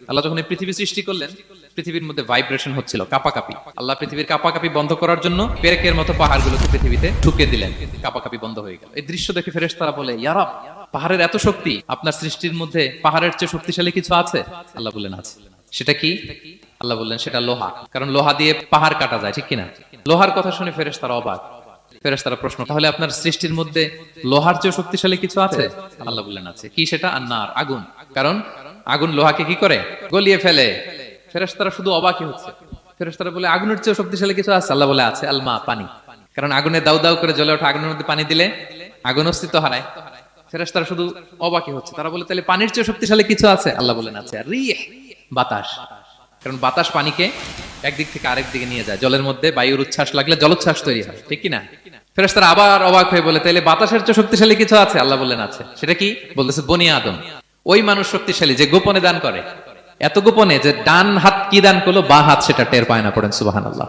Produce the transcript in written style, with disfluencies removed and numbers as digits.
আল্লাহ যখন এই পৃথিবী সৃষ্টি করলেন, পৃথিবীর মধ্যে ভাইব্রেশন হচ্ছিল, কাঁপাকাঁপি। আল্লাহ পৃথিবীর কাঁপাকাঁপি বন্ধ করার জন্য পেরেকের মতো পাহাড়গুলোকে পৃথিবীতে ঢুকে দিলেন, কাঁপাকাঁপি বন্ধ হয়ে গেল। এই দৃশ্য দেখে ফেরেশতারা বলে, ইয়া রাব, পাহাড়ের এত শক্তি, আপনার সৃষ্টির মধ্যে পাহাড়ের চেয়ে শক্তিশালী কিছু আছে? আল্লাহ বললেন আছে। সেটা কি? আল্লাহ বললেন সেটা লোহা, কারণ লোহা দিয়ে পাহাড় কাটা যায়, ঠিক কিনা? লোহার কথা শুনে ফেরেশতারা অবাক। ফেরেশতারা প্রশ্ন, তাহলে আপনার সৃষ্টির মধ্যে লোহার চেয়ে শক্তিশালী কিছু আছে? আল্লাহ বললেন আছে। কি সেটা? আন্নার, আগুন। কারণ আগুন লোহাকে কি করে? গলিয়ে ফেলে। ফেরেশতারা শুধু অবাকই হচ্ছে। ফেরেশতারা বলে, আগুনের চেয়ে শক্তিশালী কিছু আছে? আল্লাহ বলে আছে, আলমা, পানি। কারণ আগুনে দাউ দাউ করে জ্বলে ওঠা আগুনের মধ্যে পানি দিলে আগুন অস্তিত্ব হারায়। ফেরেশতারা শুধু অবাকই হচ্ছে। তারা বলে, তাহলে পানির চেয়ে শক্তিশালী কিছু আছে? আল্লাহ বলেন আছে, রিহ, বাতাস। কারণ বাতাস পানিকে একদিক থেকে আরেক দিকে নিয়ে যায়। জলের মধ্যে বায়ুর উচ্ছ্বাস লাগলে জলোচ্ছ্বাস তৈরি হয়, ঠিক কিনা? ফেরেশতারা আবার অবাক হয়ে বলে, তাইলে বাতাসের চেয়ে শক্তিশালী কিছু আছে? আল্লাহ বললেন আছে। সেটা কি? বলতেছে বনি আদম। ওই মানুষ শক্তিশালী যে গোপনে দান করে, এত গোপনে যে ডান হাত কি দান করলো, বা হাত সেটা টের পায় না। পড়েন সুবহানাল্লাহ।